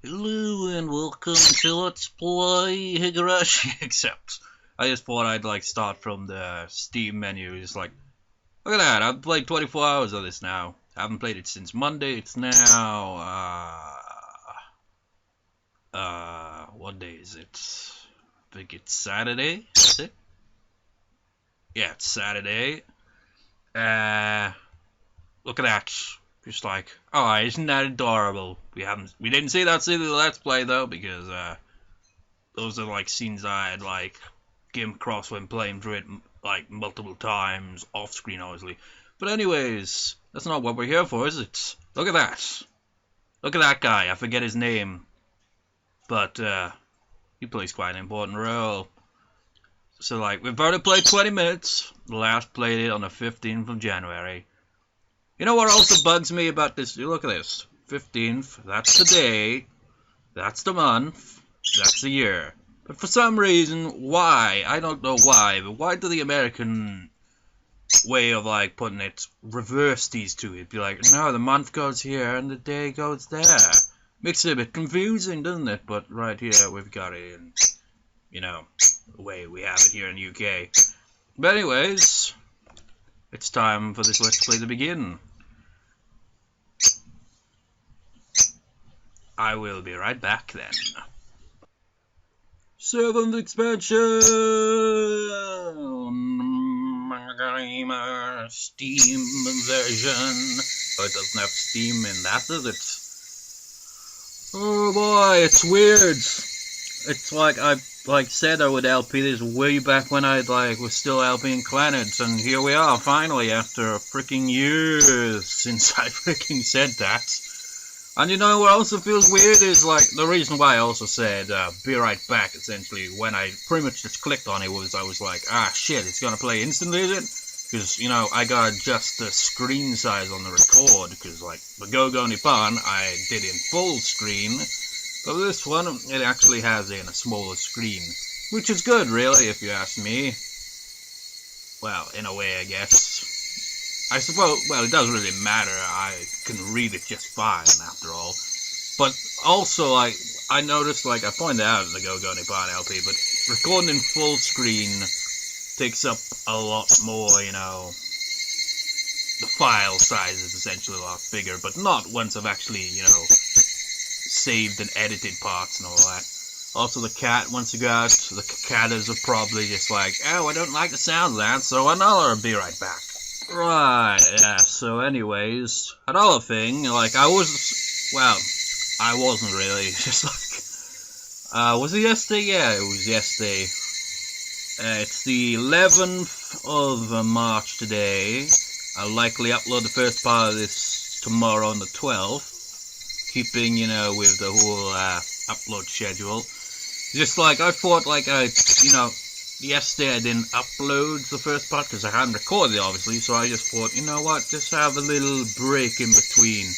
Hello and welcome to Let's Play Higurashi, except I just thought I'd start from the Steam menu. Just look at that, I've played 24 hours of this now. I haven't played it since Monday. It's now what day is it? I think it's Saturday, is it? Yeah, it's Saturday. Look at that. Just oh, isn't that adorable? We didn't see that scene in the Let's Play though, because those are scenes I had came across when playing through it multiple times off screen, obviously. But anyways, that's not what we're here for, is it? Look at that. Look at that guy. I forget his name, but he plays quite an important role. So we've already played 20 minutes. Last played it on the 15th of January. You know what also bugs me about this? You look at this. 15th. That's the day. That's the month. That's the year. But for some reason, why? I don't know why, but why do the American way of putting it reverse these two? It'd be no, the month goes here and the day goes there. Makes it a bit confusing, doesn't it? But right here we've got it in, the way we have it here in the UK. But anyways, it's time for this Let's Play to begin. I will be right back then. 7th expansion! Steam version. Oh, it doesn't have Steam in that, does it? Oh boy, it's weird. It's I said I would LP this way back when I was still LPing Planets, and here we are finally after freaking years since I freaking said that. And you know what also feels weird is the reason why I also said be right back essentially when I pretty much just clicked on it was I was like, ah shit, it's gonna play instantly, is it? Because I gotta adjust the screen size on the record because the Go-Go Nippon I did in full screen, but this one it actually has it in a smaller screen, which is good really if you ask me. Well, in a way I guess. I suppose, well, it doesn't really matter, I can read it just fine after all. But also, I noticed, I pointed out in the Go-Go Nippon LP, but recording in full screen takes up a lot more, the file size is essentially a lot bigger, but not once I've actually, saved and edited parts and all that. Also, the cat, once you got, the cicadas are probably just oh, I don't like the sound of that, so I'll be right back. Right, yeah, so anyways, another thing, I wasn't really, just was it yesterday? Yeah, it was yesterday. It's the 11th of March today. I'll likely upload the first part of this tomorrow on the 12th, keeping, with the whole, upload schedule. Just I thought, yesterday I didn't upload the first part because I hadn't recorded it obviously, so I just thought, you know what, just have a little break in between,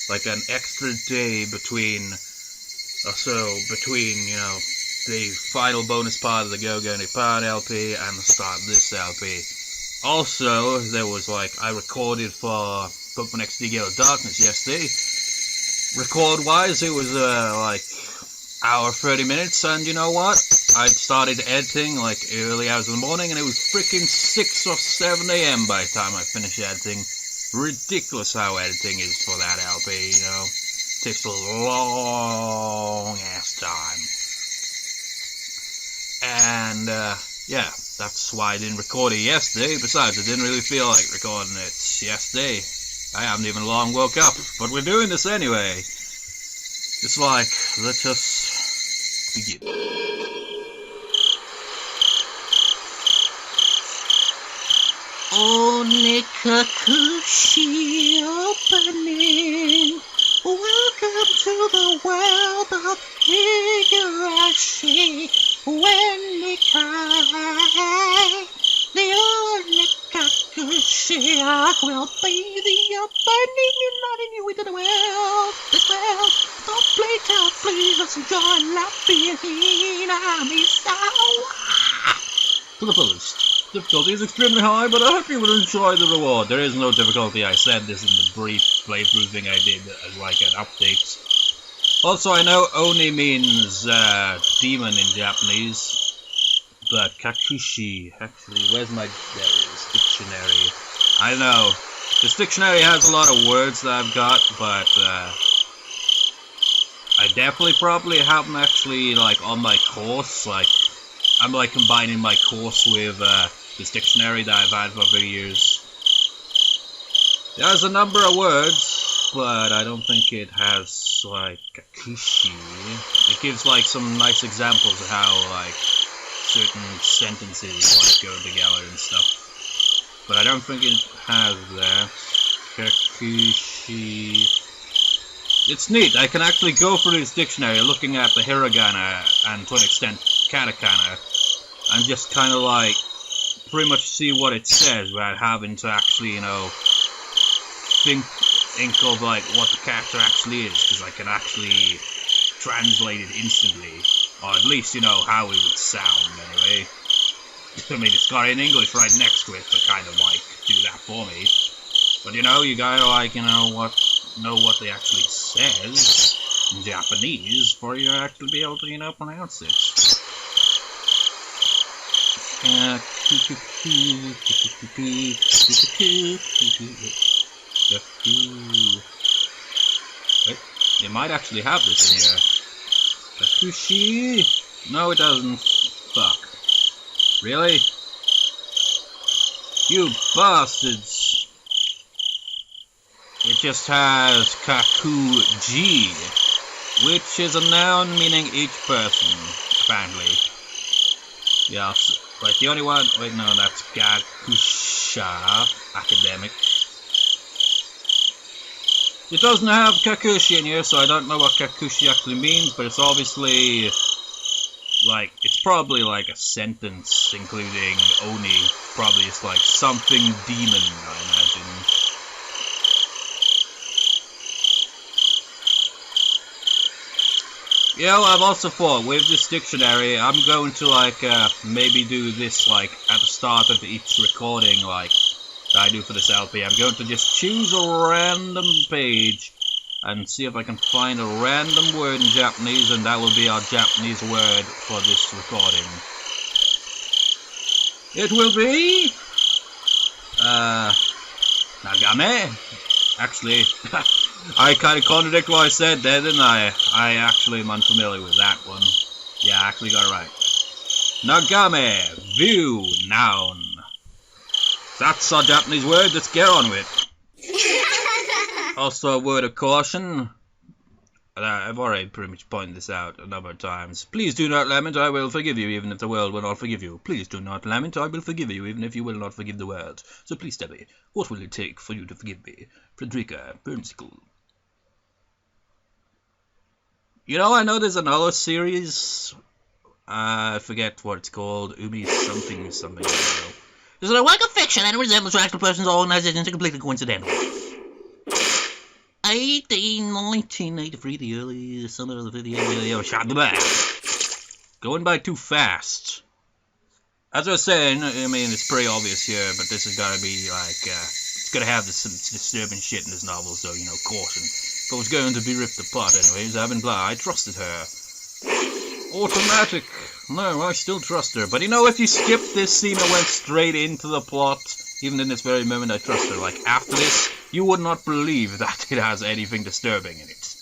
an extra day between, the final bonus part of the Go-Go Nippon LP and the start of this LP. Also, there was I recorded for Pokemon XD Gale of Darkness yesterday. Record-wise, it was hour 30 minutes, and you know what? I started editing early hours of the morning, and it was freaking 6 or 7 a.m. by the time I finished editing. Ridiculous how editing is for that LP, Takes a long ass time. And yeah, that's why I didn't record it yesterday. Besides, I didn't really feel like recording it yesterday. I haven't even long woke up, but we're doing this anyway. It's let us begin. Onikakushi opening. Welcome to the world of Higurashi. When they cry, the Onikakushi will be the opening and not new into the world. This world, don't play tough, please. Let's enjoy laughing in to the fullest. Difficulty is extremely high, but I hope you will enjoy the reward. There is no difficulty. I said this in the brief playthrough thing I did as an update. Also, I know Oni means demon in Japanese, but Kakushi, actually, where's my dictionary? I know, this dictionary has a lot of words that I've got, but I definitely probably haven't actually, like, on my course, like, I'm, like, combining my course with this dictionary that I've had for a few years. It has a number of words, but I don't think it has, like, Kakushi. It gives, like, some nice examples of how, like, certain sentences, like, go together and stuff. But I don't think it has that. Kakushi. It's neat. I can actually go through this dictionary looking at the hiragana and, to an extent, katakana, and just kind of, like, pretty much see what it says without having to actually, you know, think of like what the character actually is, because I can actually translate it instantly, or at least, you know, how it would sound anyway. I mean, it's got it in English right next to it to kind of like do that for me. But you know, you gotta like, you know what they actually says in Japanese for you to actually be able to, you know, pronounce it. Wait, it might actually have this in here. Kakushi? No, it doesn't. Fuck. Really? You bastards! It just has Kakuji, which is a noun meaning each person, apparently. Yes, but the only one. Wait, no, that's Gakusha, academic. It doesn't have Kakushi in here, so I don't know what Kakushi actually means, but it's obviously, like, it's probably like a sentence including Oni. Probably it's like something demon, I imagine. You know, I've also thought, with this dictionary, I'm going to, like, maybe do this, like, at the start of each recording, like, I do for this LP. I'm going to just choose a random page and see if I can find a random word in Japanese, and that will be our Japanese word for this recording. It will be Nagame. Actually, I kind of contradict what I said there, didn't I? I actually am unfamiliar with that one. Yeah, I actually got it right. Nagame, view, noun. That's our Japanese word, let's get on with it. Also, a word of caution. I've already pretty much pointed this out a number of times. Please do not lament, I will forgive you, even if the world will not forgive you. Please do not lament, I will forgive you, even if you will not forgive the world. So please tell me, what will it take for you to forgive me? Frederica Burnsicle. You know, I know there's another series. I forget what it's called. Umi something. I don't know. This is a work of fiction and resembles actual persons or organizations are completely coincidental. 1983, the early summer of the video shot the back. Going by too fast. As I was saying, I mean, it's pretty obvious here, but this is gotta be like, it's gonna have some disturbing shit in this novel, so, you know, caution. If it was going to be ripped apart anyways, I trusted her. Automatic. No, I still trust her. But you know, if you skip this scene and went straight into the plot, even in this very moment I trust her. Like, after this, you would not believe that it has anything disturbing in it.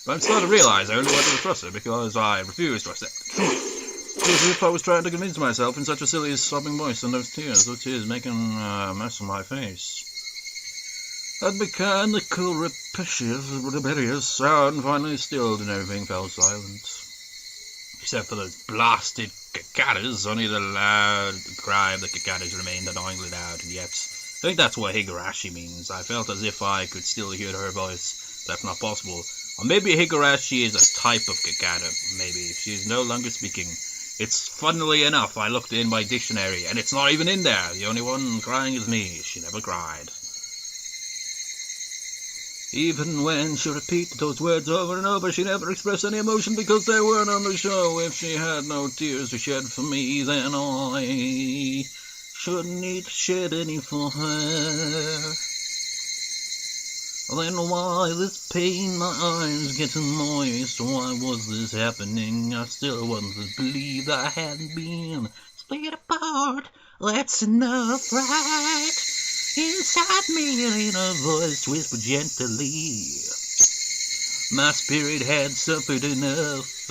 But I'm starting to realize I only wanted to trust her because I refuse to accept the truth. It was as if I was trying to convince myself in such a silly sobbing voice, and those tears making a mess of my face. That mechanical, rebellious sound finally stilled and everything fell silent. Except for those blasted cicadas, only the loud cry of the cicadas remained annoyingly loud, and yet I think that's what Higurashi means. I felt as if I could still hear her voice, but that's not possible. Or maybe Higurashi is a type of cicada, maybe. She's no longer speaking. It's funnily enough, I looked in my dictionary, and it's not even in there. The only one crying is me. She never cried. Even when she repeated those words over and over, she never expressed any emotion because they weren't on the show. If she had no tears to shed for me, then I shouldn't need to shed any for her. Then why this pain, my eyes getting moist? Why was this happening? I still wasn't believed I hadn't been split apart. That's enough, right? Inside me, an inner voice whispered gently. My spirit had suffered enough,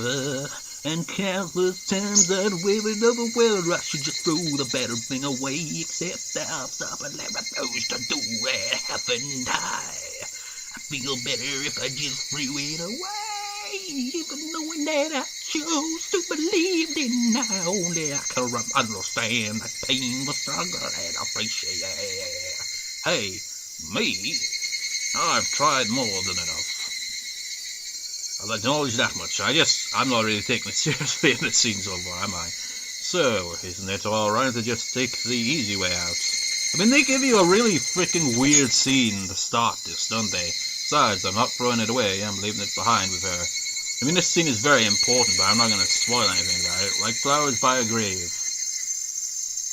and countless times that wavered overwhelmed. I should just throw the better thing away, except I'll stop and let my nose to do it, haven't I? I feel better if I just threw it away, even knowing that I chose to believe in now. Only I can understand that pain was stronger and appreciate. Hey, me? I've tried more than enough. I'll acknowledge that much. I'm not really taking it seriously in this scene so far, am I? So, isn't it alright to just take the easy way out? I mean, they give you a really freaking weird scene to start this, don't they? Besides, I'm not throwing it away, I'm leaving it behind with her. I mean, this scene is very important, but I'm not going to spoil anything about it. Like flowers by a grave.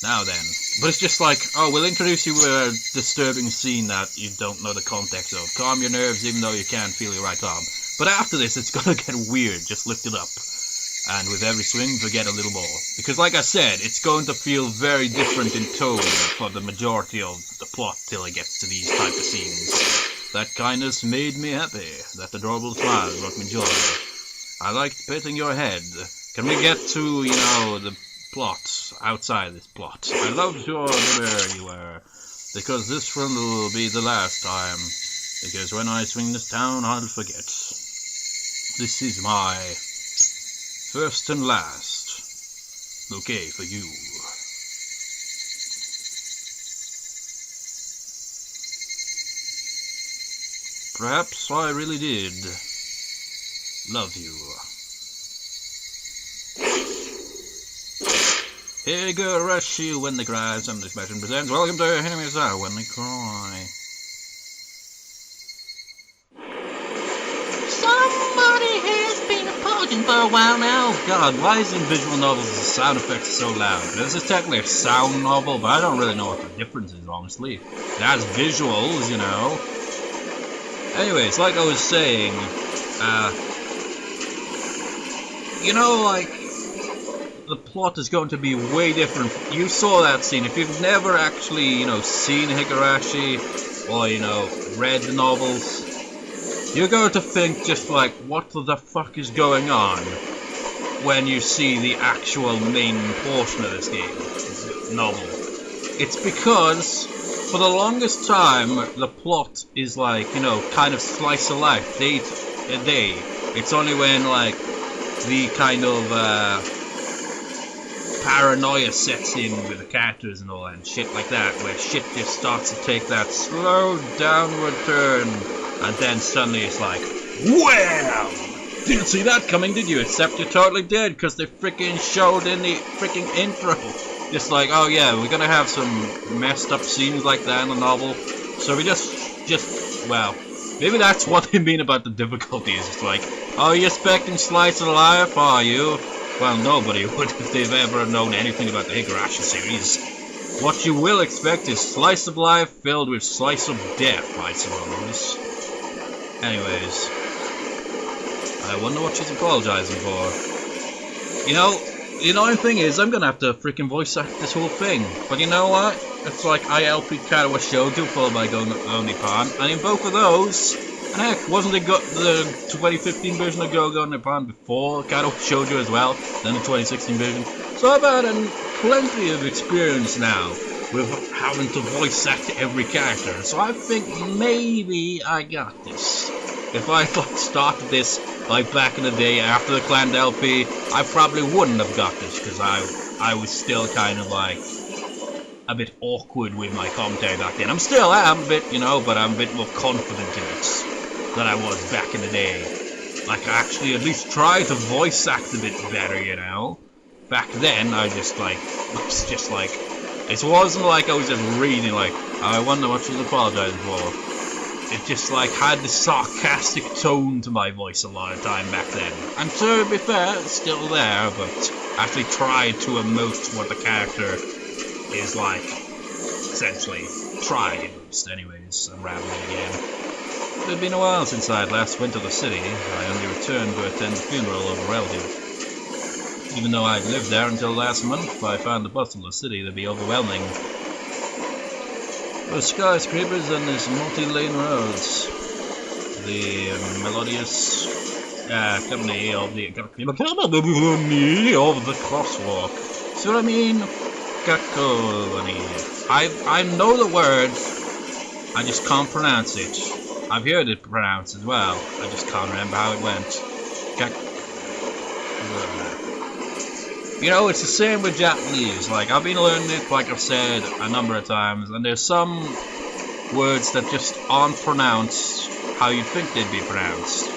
Now then. But it's just like, oh, we'll introduce you with a disturbing scene that you don't know the context of. Calm your nerves even though you can't feel your right arm. But after this, it's gonna get weird. Just lift it up. And with every swing, forget a little more. Because like I said, it's going to feel very different in tone for the majority of the plot till it gets to these type of scenes. That kindness made me happy. That adorable smile brought me joy. I liked petting your head. Can we get to, the plot, outside this plot? I loved your where you were. Because this one will be the last time. Because when I swing this town, I'll forget. This is my first and last bouquet for you. Perhaps I really did love you. Higurashi when they cry. Some expression presents. Welcome to Enemies Out when they cry. Somebody has been apologizing for a while now. God, why is in visual novels the sound effects so loud? This is technically a sound novel, but I don't really know what the difference is, honestly. It has visuals, Anyways, like I was saying, the plot is going to be way different. You saw that scene. If you've never actually, seen Higurashi or, read the novels, you're going to think just like, what the fuck is going on when you see the actual main portion of this novel. It's because, for the longest time, the plot is like, kind of slice of life, day to day. It's only when, the kind of, paranoia sets in with the characters and all that and shit like that, where shit just starts to take that slow downward turn, and then suddenly it's like, wham! Didn't see that coming, did you? Except you totally did, because they freaking showed in the freaking intro. Just like, oh yeah, we're gonna have some messed up scenes like that in the novel, so we well, maybe that's what they mean about the difficulties. It's like, oh, you're expecting slice of life, are you? Well, nobody would if they've ever known anything about the Higurashi series. What you will expect is slice of life filled with slice of death, I suppose. Anyways, I wonder what she's apologizing for. The annoying thing is, I'm gonna have to freaking voice act this whole thing. But you know what? It's like ILP Karawa Shoujo followed by Onipan, and in both of those, and heck, wasn't the 2015 version of Go Nippon before Karawa Shoujo as well, then the 2016 version? So I've had plenty of experience now with having to voice act every character, so I think maybe I got this. If I started this like back in the day after the Clan LP, I probably wouldn't have got this, because I was still kind of like a bit awkward with my commentary back then. I'm a bit, but I'm a bit more confident in it than I was back in the day. Like, I actually at least try to voice act a bit better, Back then, it wasn't like I was just reading like, I wonder what she's apologizing for. It just had this sarcastic tone to my voice a lot of time back then. And to be fair, it's still there, but I actually tried to emote what the character is like, essentially. Try at least. Anyways, I'm rambling again. It had been a while since I had last went to the city. I only returned to attend the funeral of a relative. Even though I'd lived there until last month, I found the bustle of the city to be overwhelming. Those skyscrapers and these multi-lane roads. The melodious company of the crosswalk. See what I mean? I know the word, I just can't pronounce it. I've heard it pronounced as well, I just can't remember how it went. You know, it's the same with Japanese. Like, I've been learning it, like I've said a number of times, and there's some words that just aren't pronounced how you'd think they'd be pronounced.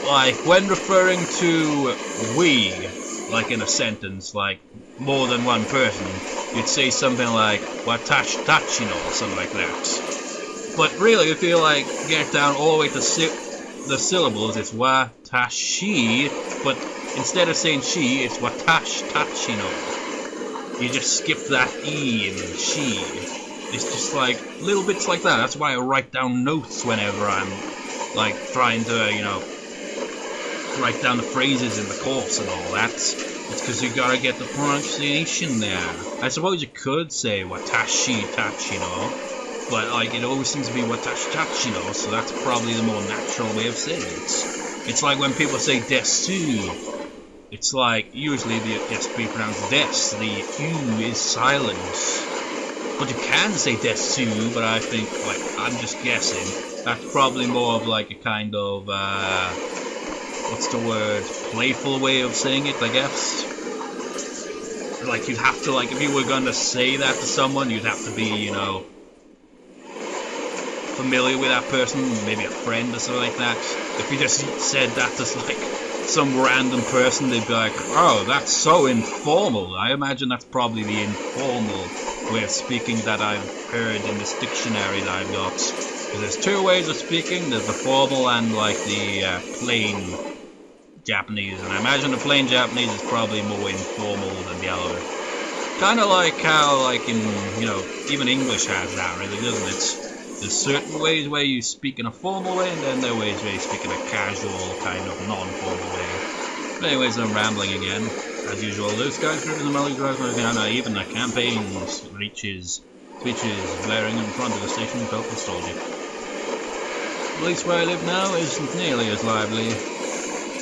Like, when referring to we, like in a sentence, like more than one person, you'd say something like watashi or something like that. But really, if you like get down all the way to the syllables, it's watashi, but instead of saying she, it's tachino. You just skip that e in she. It's just like little bits like that. That's why I write down notes whenever I'm like trying to, you know, write down the phrases in the course and all that. It's because you gotta get the pronunciation there. I suppose you could say watashi tachino, but like it always seems to be watashi tachino, so that's probably the more natural way of saying it. It's like when people say desu. It's like usually it gets to be pronounced des. The u is silent. But you can say desu, but I think, like, I'm just guessing, that's probably more of like a kind of, what's the word, playful way of saying it, I guess. Like, you'd have to, like, if you were gonna say that to someone, you'd have to be, you know, familiar with that person, maybe a friend or something like that. If you just said that to, like, some random person, they'd be like, oh, that's so informal. I imagine that's probably the informal way of speaking that I've heard in this dictionary that I've got. Because there's two ways of speaking. There's the formal and like the plain Japanese. And I imagine the plain Japanese is probably more informal than the other. Kind of like how, like in, you know, even English has that, really, doesn't it? There's certain ways where you speak in a formal way, and then there are ways where you speak in a casual, kind of non-formal way. But anyways, I'm rambling again. As usual, those guys driven the melody drives, even the campaign speeches blaring in front of the station felt nostalgic. The place where I live now isn't nearly as lively.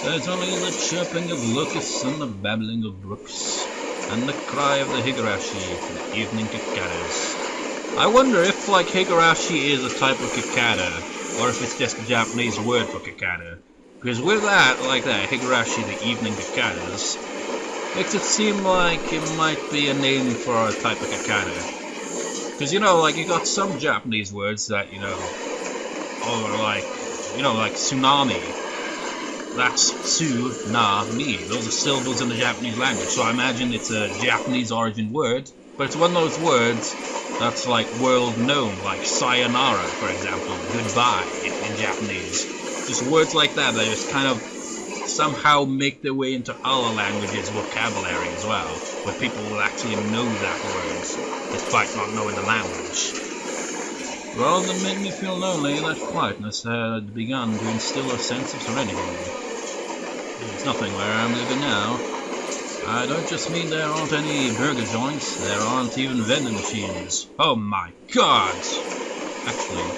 There's only the chirping of locusts and the babbling of brooks, and the cry of the Higurashi, the evening cicadas. I wonder if, like, Higurashi is a type of cicada, or if it's just a Japanese word for cicada. Because with that, like that, Higurashi, the evening cicadas, makes it seem like it might be a name for a type of cicada. Because, you know, like, you got some Japanese words that, you know, or like, you know, like tsunami. That's su-na-mi. Those are syllables in the Japanese language, so I imagine it's a Japanese origin word, but it's one of those words that's like world known, like sayonara, for example, goodbye in Japanese. Just words like that that just kind of somehow make their way into other languages' vocabulary as well, where people will actually know that word, despite not knowing the language. Rather than make me feel lonely, that quietness had begun to instill a sense of serenity. There's nothing where I'm living now. I don't just mean there aren't any burger joints, there aren't even vending machines. Oh my god! Actually,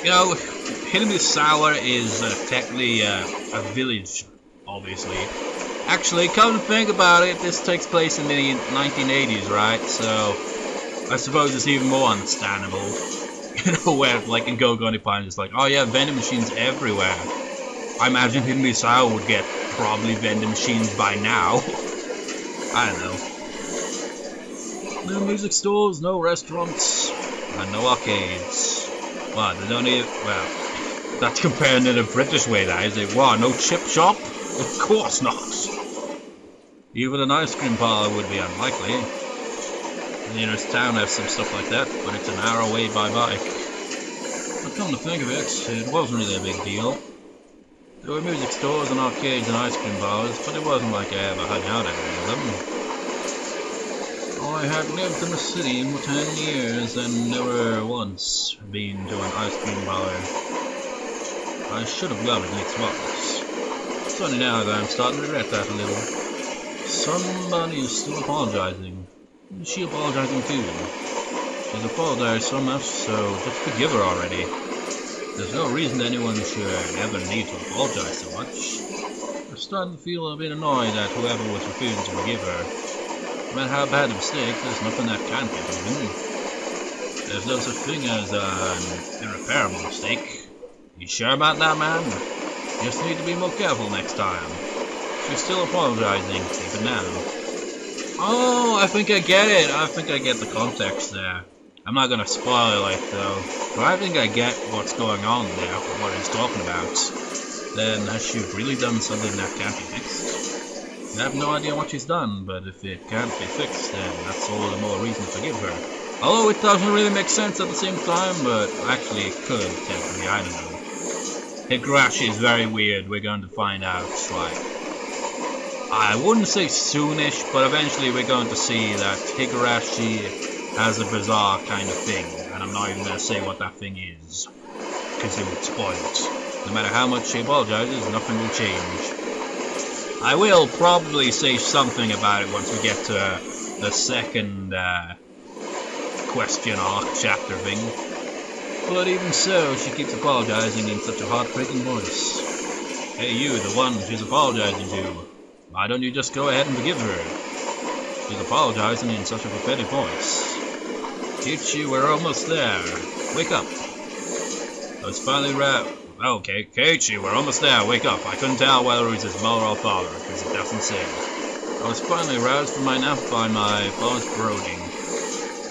you know, Hinamusawa is technically a village, obviously. Actually, come to think about it, this takes place in the 1980s, right? So, I suppose it's even more understandable. You know, where, like, in Go-Go Pine, it's like, oh yeah, vending machines everywhere. I imagine Hinamusawa would get probably vending machines by now. I don't know. No music stores, no restaurants, and no arcades. What, they don't even, well, that's comparing to the British way, that is it? What, no chip shop? Of course not. Even an ice cream parlor would be unlikely. The nearest town has some stuff like that, but it's an hour away by bike. But come to think of it, it wasn't really a big deal. There were music stores and arcades and ice cream bars, but it wasn't like I ever hung out at any of them. I had lived in the city for 10 years and never once been to an ice cream parlor. I should have gone at least once. It's funny now that I'm starting to regret that a little. Somebody is still apologizing. Who's she apologizing to? She's apologized so much, so just forgive her already. There's no reason anyone should ever need to apologize so much. I'm starting to feel a bit annoyed at whoever was refusing to forgive her. No matter how bad a mistake, there's nothing that can't be forgiven. There's no such thing as an irreparable mistake. You sure about that, man? You just need to be more careful next time. She's still apologizing, even now. Oh, I think I get it. I think I get the context there. I'm not gonna spoil it though, but I think I get what's going on there, what he's talking about. Then has she really done something that can't be fixed? I have no idea what she's done, but if it can't be fixed, then that's all the more reason to forgive her. Although it doesn't really make sense at the same time, but actually it could, technically, I don't know. Higurashi is very weird, we're going to find out, like, I wouldn't say soonish, but eventually we're going to see that Higurashi has a bizarre kind of thing, and I'm not even going to say what that thing is, because it would spoil it. No matter how much she apologizes, nothing will change. I will probably say something about it once we get to the second question arc chapter thing. But even so, she keeps apologizing in such a heartbreaking voice. Hey you, the one she's apologizing to. Why don't you just go ahead and forgive her? She's apologizing in such a pathetic voice. Kichi, we're almost there. Wake up. I was finally Okay, Keiichi, we're almost there. Wake up. I couldn't tell whether it was his mother or father, because it doesn't say. I was finally roused from my nap by my father's brooding.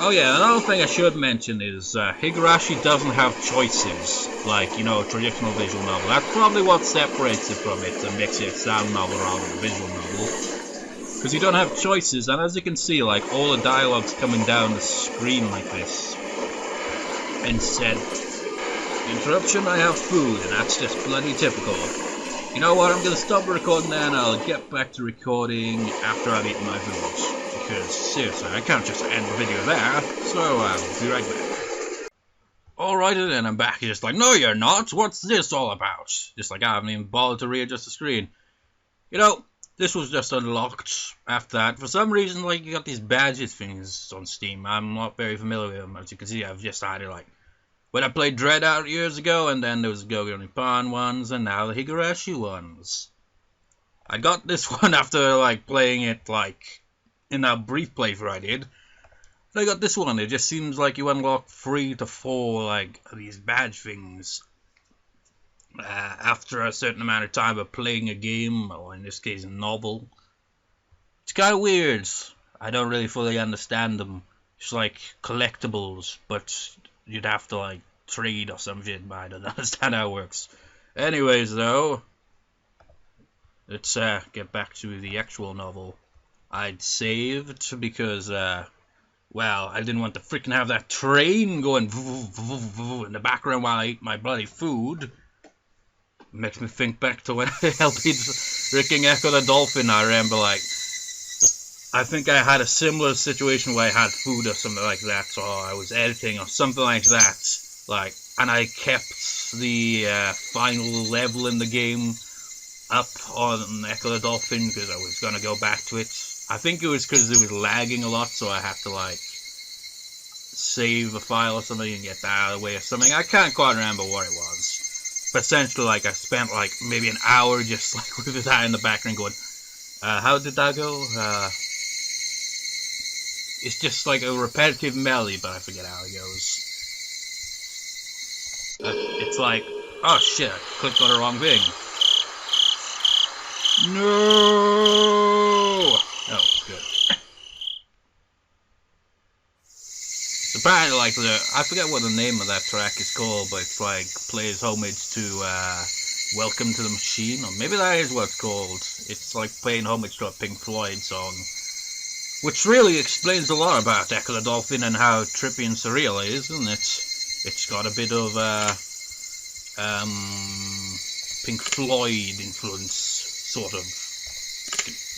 Oh yeah, another thing I should mention is Higurashi doesn't have choices, like, you know, a traditional visual novel. That's probably what separates it from it and makes it a sound novel rather than a visual novel. Because you don't have choices, and as you can see, like, all the dialogue's coming down the screen like this. Instead, interruption, I have food, and that's just bloody typical. You know what, I'm gonna stop recording there and I'll get back to recording after I've eaten my food. Because, seriously, I can't just end the video there, so I'll be right back. Alrighty then, I'm back. You're just like, no you're not, what's this all about? Just like I haven't even bothered to readjust the screen. You know, this was just unlocked after that. For some reason, like, you got these badges things on Steam. I'm not very familiar with them. As you can see, I've just had it, like, when I played Dread out years ago, and then there was the Gogo Nippon ones, and now the Higurashi ones. I got this one after, like, playing it, like, in that brief playthrough I did. I got this one. It just seems like you unlock 3 to 4, like, these badge things after a certain amount of time of playing a game, or in this case a novel. It's kind of weird. I don't really fully understand them. It's like collectibles, but you'd have to like trade or some shit, but I don't understand how it works. Anyways though, let's get back to the actual novel. I'd saved because well, I didn't want to freaking have that train going in the background while I eat my bloody food. Makes me think back to when I helped freaking Echo the Dolphin. I remember, like, I think I had a similar situation where I had food or something like that, or I was editing or something like that, like, and I kept the final level in the game up on Echo the Dolphin because I was going to go back to it. I think it was because it was lagging a lot, so I had to, like, save a file or something and get that out of the way or something. I can't quite remember what it was. But essentially, like, I spent, like, maybe an hour just, like, with that in the background going, how did that go? It's just, like, a repetitive melody, but I forget how it goes. It's like, oh, shit, I clicked on the wrong thing. No! Oh, good. Apparently, like, I forget what the name of that track is called, but it's like plays homage to Welcome to the Machine, or maybe that is what it's called. It's like playing homage to a Pink Floyd song, which really explains a lot about Echo the Dolphin and how trippy and surreal it is, isn't it? It's got a bit of Pink Floyd influence, sort of,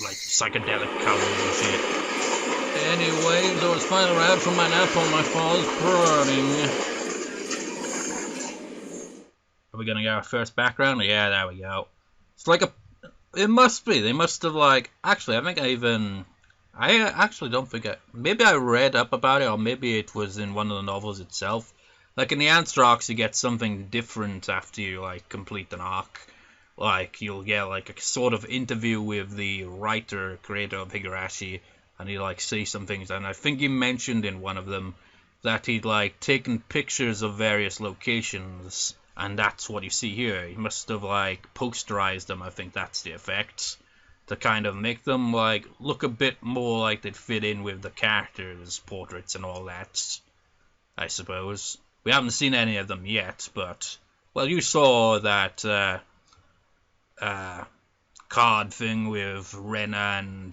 like psychedelic colours and shit. Anyways, I was finally out from my nap on my father's prodding. Are we gonna get our first background? Yeah, there we go. It's like a... It must be. They must have, like... Actually, I actually don't think maybe I read up about it, or maybe it was in one of the novels itself. Like, in the answer arcs, you get something different after you, like, complete an arc. Like, you'll get, like, a sort of interview with the writer, creator of Higurashi, and he, like, say some things. And I think he mentioned in one of them that he'd, like, taken pictures of various locations, and that's what you see here. He must have, like, posterized them. I think that's the effect, to kind of make them, like, look a bit more like they'd fit in with the characters' portraits and all that, I suppose. We haven't seen any of them yet, but, well, you saw that card thing with Rena and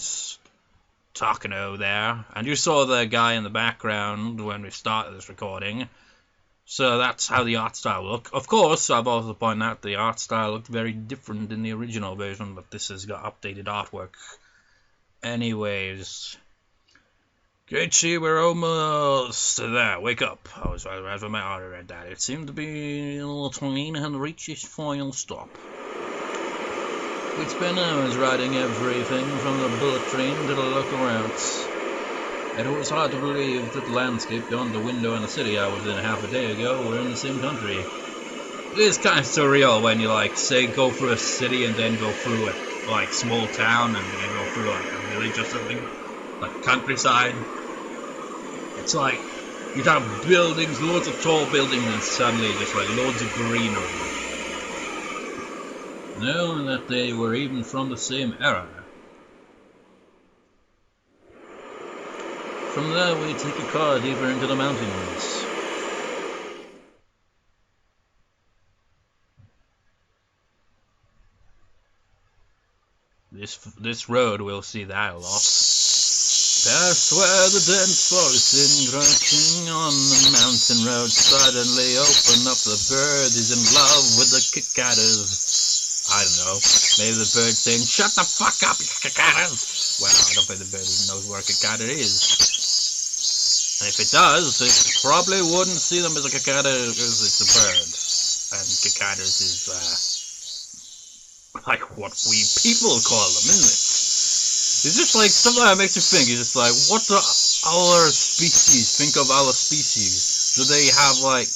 Takano there, and you saw the guy in the background when we started this recording. So that's how the art style looked. Of course, I've also pointed out the art style looked very different in the original version, but this has got updated artwork. Anyways, Keiichi, we're almost there. Wake up. I was right when my already read that. It seemed to be a little train and reach its final stop. We'd spent hours riding everything from the bullet train to the local routes. And it was hard to believe that the landscape beyond the window in the city I was in half a day ago were in the same country. It is kind of surreal when you, like, say go through a city and then go through a, like, small town and then go through, like, a village or something. Like, countryside. It's like, you'd have buildings, loads of tall buildings, and suddenly just, like, loads of greenery. Knowing that they were even from the same era. From there, we take a car deeper into the mountains. This road, we'll see that a lot. Past where the dense forest encroaching on the mountain road suddenly open up. The bird is in love with the cicadas. I don't know. Maybe the bird saying, "Shut the fuck up, cicadas!" Well, I don't think the bird even knows where a cicada is. And if it does, it probably wouldn't see them as a cicada because it's a bird. And cicadas is, like what we people call them, isn't it? It's just like, something that makes you think, it's just like, what do other species think of other species? Do they have, like,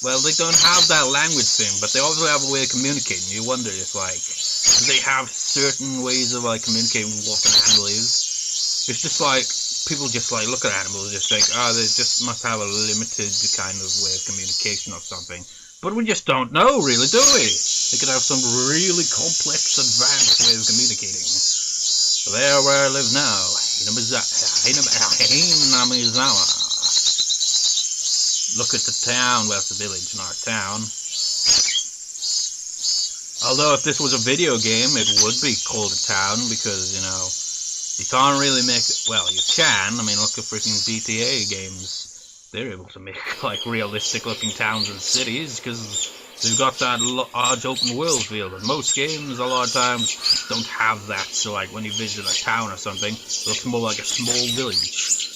well, they don't have that language thing, but they obviously have a way of communicating. You wonder if, like, do they have certain ways of, like, communicating what an animal is? It's just like, people just, like, look at animals and just think, oh, they just must have a limited kind of way of communication or something. But we just don't know, really, do we? They could have some really complex, advanced way of communicating. There where I live now, Hinamizawa. Look at the town, well, it's a village, not a town. Although if this was a video game, it would be called a town, because, you know, you can't really make, well, you can, I mean, look at freaking GTA games. They're able to make, like, realistic looking towns and cities, because they've got that large open world feel, but most games, a lot of times, don't have that, so, like, when you visit a town or something, it looks more like a small village.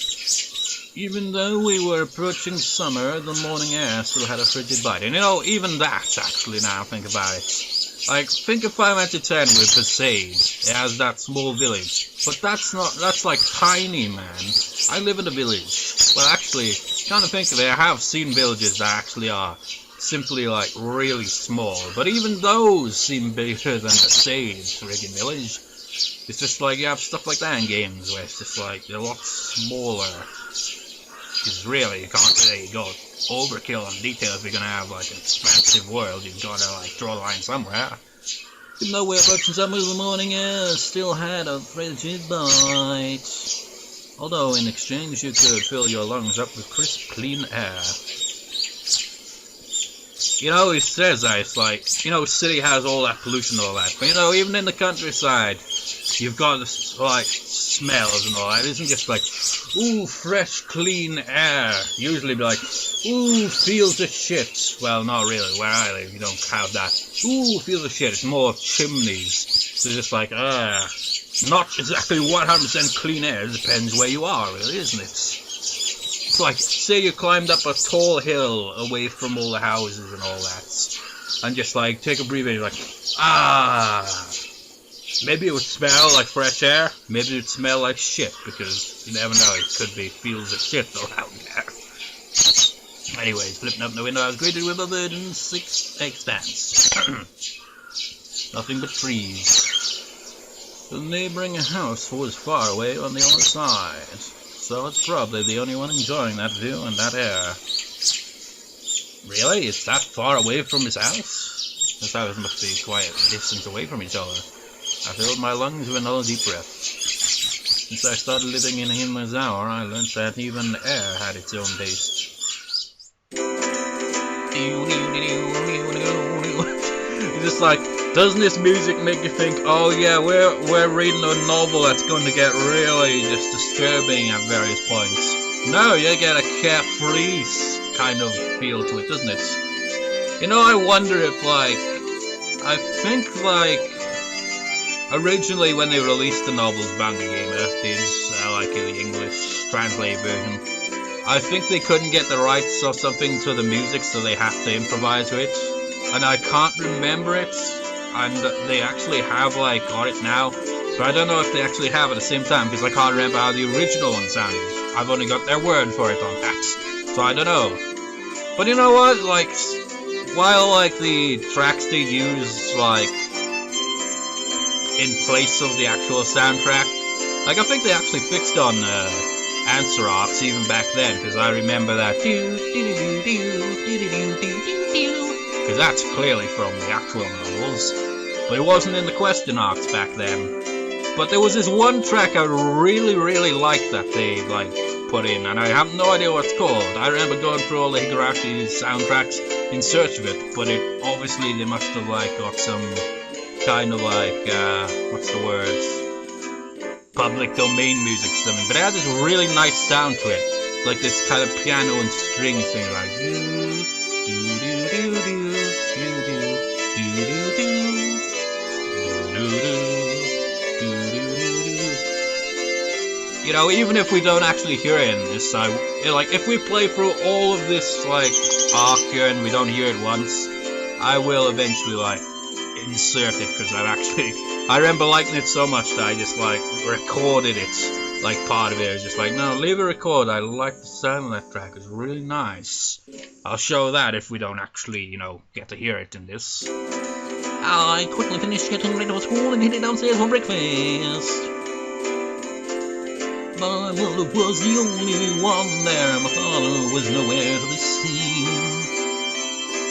Even though we were approaching summer, the morning air still had a frigid bite. And, you know, even that, actually, now I think about it. Like, think of Final Fantasy X with Perseid. It has that small village. But that's like tiny, man. I live in a village. Well, actually, kind of think of it, I have seen villages that actually are simply, like, really small. But even those seem bigger than Perseid's friggin' village. It's just like, you have stuff like that in games where it's just like, they're a lot smaller. Because really, you can't say you go overkill on detail if you're gonna have, like, an expansive world. You've gotta, like, draw the line somewhere. Even though we're approaching summer, the morning air still had a frigid bite. Although, in exchange, you could fill your lungs up with crisp, clean air. You know, he says that, it's like, you know, city has all that pollution and all that. But, you know, even in the countryside, you've got this, like, smells and all that. It isn't just like, ooh, fresh, clean air. Usually be like, ooh, feels of shit. Well, not really. Where I live, you don't have that. Ooh, feels of shit. It's more chimneys. So it's just like, not exactly 100% clean air. It depends where you are, really, isn't it? It's like, say you climbed up a tall hill away from all the houses and all that, and just like take a breathe in, you're like, maybe it would smell like fresh air, maybe it would smell like shit, because you never know, it could be fields of shit around there. Anyways, flipping up the window, I was greeted with a verdant expanse. Nothing but trees. The neighbouring house was far away on the other side, so it's probably the only one enjoying that view and that air. Really? It's that far away from his house? His house must be quite a distance away from each other. I filled my lungs with another deep breath. Since I started living in Higurashi, I learned that even air had its own taste. Just like, doesn't this music make you think, oh yeah, we're reading a novel that's going to get really just disturbing at various points? No, you get a carefree kind of feel to it, doesn't it? You know, I wonder if, like, I think, like, originally when they released the novels, Banga Gamer did, like, in the English translated version, I think they couldn't get the rights or something to the music, so they had to improvise with it. And I can't remember it, and they actually have, like, got it now. But I don't know if they actually have it at the same time, because I can't remember how the original one sounded. I've only got their word for it on that, so I don't know. But you know what, like, while, like, the tracks they use, like, in place of the actual soundtrack, like, I think they actually fixed on, answer arcs even back then, because I remember that because that's clearly from the actual novels, but it wasn't in the question arcs back then. But there was this one track I really liked that they like put in, and I have no idea what it's called. I remember going through all the Higurashi soundtracks in search of it, but it obviously they must have like got some kind of like what's the words, public domain music or something, but it had this really nice sound to it, like this kind of piano and strings thing, like you know, even if we don't actually hear it in this, like if we play through all of this like arc here and we don't hear it once, I will eventually like insert it, because I remember liking it so much that I just like recorded it, like part of it. I was just like, no, leave it record, I like the sound of that track, it's really nice. I'll show that if we don't actually, you know, get to hear it in this. I quickly finished getting ready for school and headed downstairs for breakfast. My mother was the only one there, my father was nowhere to be seen.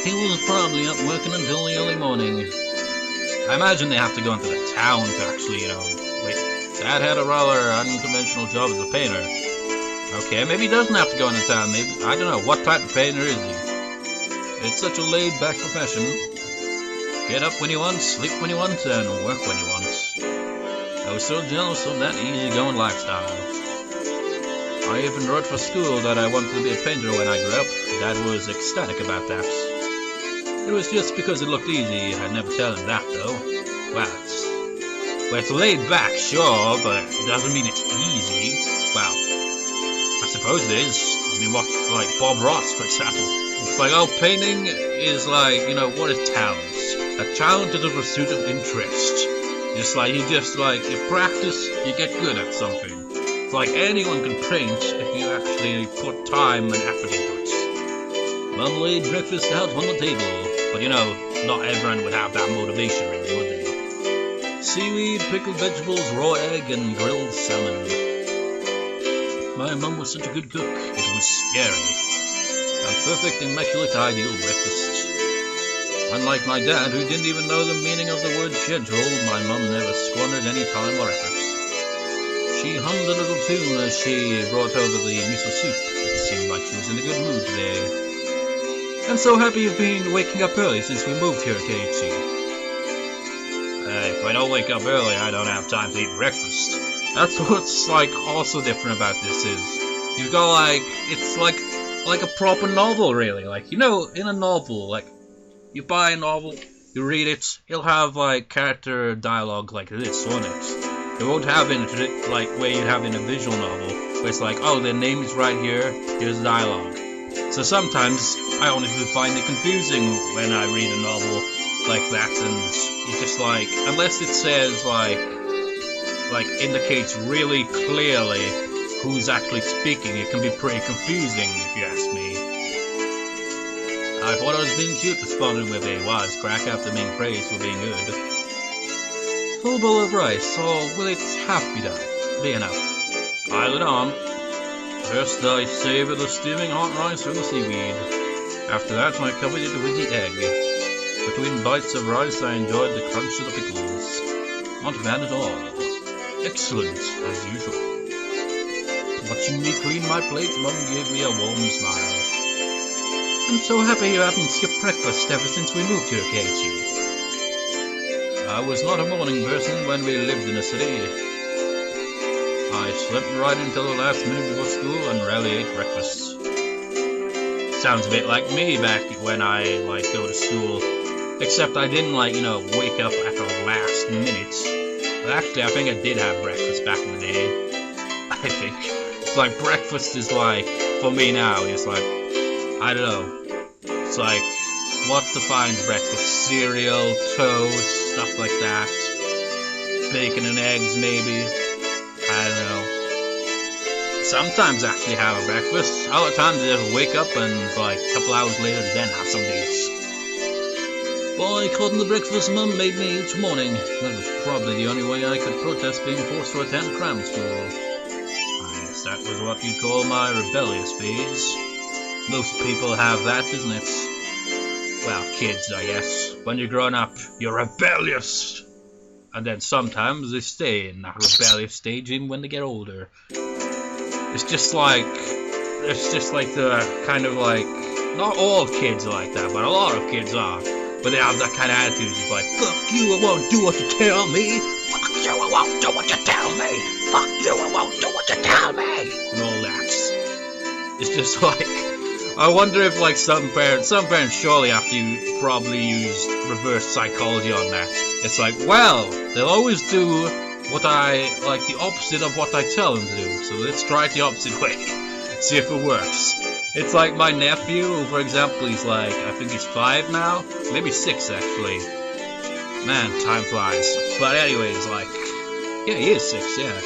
He was probably up working until the early morning. I imagine they have to go into the town to actually, you know, wait. Dad had a rather unconventional job as a painter. Okay, maybe he doesn't have to go into town. Maybe, I don't know, what type of painter is he? It's such a laid-back profession. Get up when you want, sleep when you want, and work when you want. I was so jealous of that easy-going lifestyle. I even wrote for school that I wanted to be a painter when I grew up. Dad was ecstatic about that. It was just because it looked easy. I'd never tell him that, though. Well, it's laid back, sure, but it doesn't mean it's easy. Well, I suppose it is. I mean, what, like Bob Ross, for example. It's like, oh, painting is like, you know, what is talent? A talent is a pursuit of interest. Just like, you practice, you get good at something. It's like anyone can paint if you actually put time and effort into it. Mum laid breakfast out on the table, but you know, not everyone would have that motivation, really, would they? Seaweed, pickled vegetables, raw egg, and grilled salmon. My mum was such a good cook, it was scary. A perfect, immaculate, ideal breakfast. Unlike my dad, who didn't even know the meaning of the word schedule, my mum never squandered any time or effort. She hummed a little tune as she brought over the miso soup. It seemed like she was in a good mood today. I'm so happy you've been waking up early since we moved here, Keiichi. If I don't wake up early, I don't have time to eat breakfast. That's what's, like, also different about this is, you've got, like, it's like a proper novel, really. Like, you know, in a novel, like, you buy a novel, you read it, it'll have, like, character dialogue like this, won't it? It won't have in it like where you'd have in a visual novel, where it's like, oh, their name is right here, here's the dialogue. So sometimes I honestly find it confusing when I read a novel like that, and it's just like, unless it says like indicates really clearly who's actually speaking, it can be pretty confusing if you ask me. I thought I was being cute, responded with a wisecrack after being praised for being good. Full bowl of rice, or will it half be done? Be enough. Pile it on. First I savor the steaming hot rice from the seaweed. After that I covered it with the egg. Between bites of rice I enjoyed the crunch of the pickles. Not bad at all. Excellent, as usual. Watching me clean my plate, Mum gave me a warm smile. I'm so happy you haven't skipped breakfast ever since we moved here, Keiichi. I was not a morning person when we lived in the city. I slept right until the last minute before school and rarely ate breakfast. Sounds a bit like me back when I go to school, except I didn't wake up at the last minute. But actually, I think I did have breakfast back in the day. I think it's like breakfast is like for me now. It's like I don't know. It's like what defines breakfast? Cereal, toast, stuff like that. Bacon and eggs, maybe. I don't know. Sometimes I actually have a breakfast. Other times I just wake up and like a couple hours later then have some dates. Boycotting the breakfast Mum made me each morning. That was probably the only way I could protest being forced to attend cram school. I guess that was what you'd call my rebellious phase. Most people have that, isn't it? Well, kids, I guess. When you're growing up, you're rebellious! And then sometimes they stay in that rebellious stage even when they get older. It's just like the kind of like, not all kids are like that, but a lot of kids are. But they have that kind of attitude. It's like, fuck you, I won't do what you tell me. Fuck you, I won't do what you tell me. Fuck you, I won't do what you tell me. And all that. It's just like, I wonder if like some parents surely have to probably use reverse psychology on that. It's like, well, they'll always do what the opposite of what I tell them to do. So let's try it the opposite way. See if it works. It's like my nephew, for example, he's like, I think he's 5 now, maybe 6 actually. Man, time flies. But anyways, like, yeah, he is 6, yeah.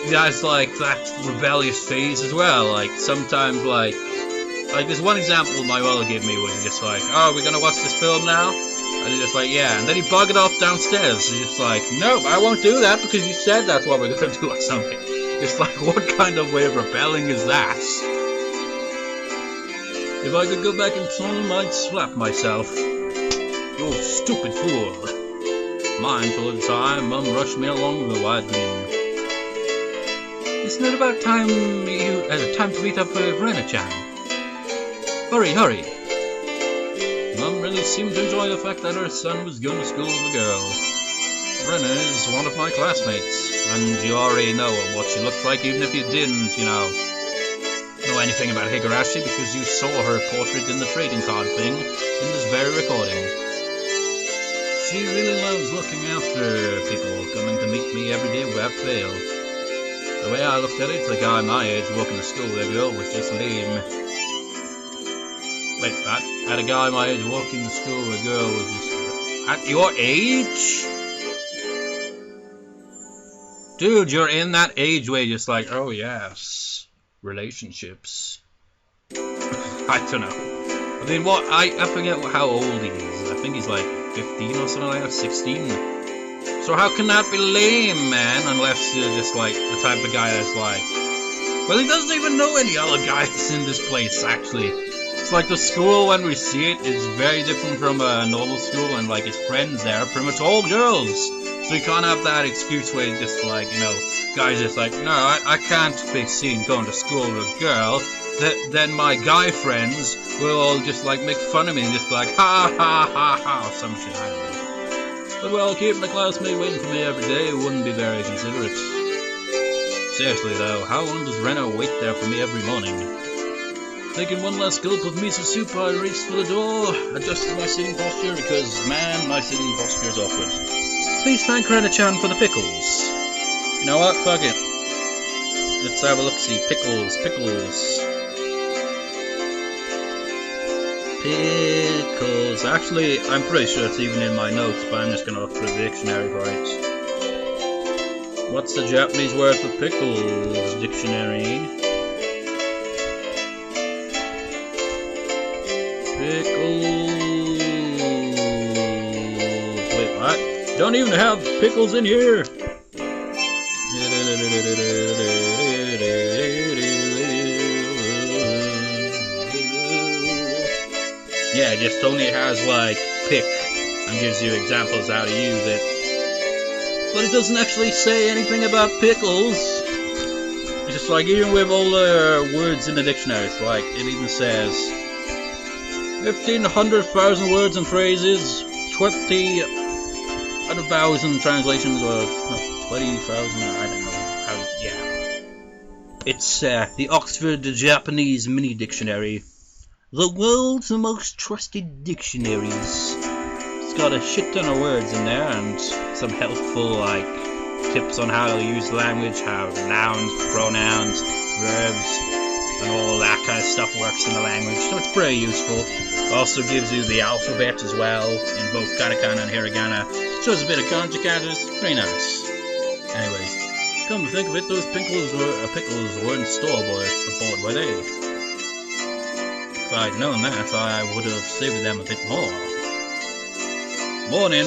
He has like that rebellious phase as well. Like sometimes like there's one example my mother gave me was just like, oh, we're gonna watch this film now? And he's just like, yeah. And then he bugged off downstairs. He's just like, nope, I won't do that because you said that's what we're gonna do or something. It's like, what kind of way of rebelling is that? If I could go back in time, I'd slap myself. You stupid fool. Mindful of the time, Mum rushed me along with a wide grin. Isn't it about time to meet up with Rena-chan? Hurry, hurry. Mum really seemed to enjoy the fact that her son was going to school with a girl. Rena is one of my classmates, and you already know what she looks like even if you didn't, know anything about Higurashi because you saw her portrait in the trading card thing in this very recording. She really loves looking after people coming to meet me every day without fail. The way I looked at it, a guy my age walking to school with a girl was just lame. Wait, at a guy my age walking to school with a girl was just... At your age? Dude, you're in that age where you're just like, oh yes, relationships. I don't know. I mean, I forget how old he is. I think he's like 15 or something like that, 16. So how can that be lame, man? Unless you're just like the type of guy that's like, well, he doesn't even know any other guys in this place, actually. It's like the school when we see it is very different from a normal school, and like his friends there are pretty much all girls. So you can't have that excuse where just like, guys just like, no, I can't be seen going to school with a girl. Then my guy friends will all just like make fun of me and just be like, ha ha ha ha, or some shit, I don't know. But well, keeping a classmate waiting for me every day wouldn't be very considerate. Seriously though, how long does Reno wait there for me every morning? Taking one last gulp of miso soup, I reached for the door, adjusted my sitting posture because, man, my sitting posture is awkward. Please thank Rena-chan for the pickles. You know what? Fuck it. Let's have a look-see. Pickles. Actually, I'm pretty sure it's even in my notes, but I'm just gonna look through the dictionary for it. What's the Japanese word for pickles? Dictionary. Pickles. Wait, what? Don't even have pickles in here. Yeah, it just only has like pick and gives you examples how to use it. But it doesn't actually say anything about pickles. It's just like, even with all the words in the dictionary, it's like, it even says 1,500,000 words and phrases, 20,000 translations, or no, 20,000, I don't know. Yeah. It's the Oxford Japanese Mini Dictionary. The world's most trusted dictionaries. It's got a shit ton of words in there and some helpful like tips on how to use language, how nouns, pronouns, verbs, and all that kind of stuff works in the language. So it's pretty useful. It also gives you the alphabet as well in both katakana and hiragana. Shows a bit of kanji counters. Pretty nice. Anyways, come to think of it, those pickles weren't store-bought, were they? If I'd known that, I would have saved them a bit more. Morning!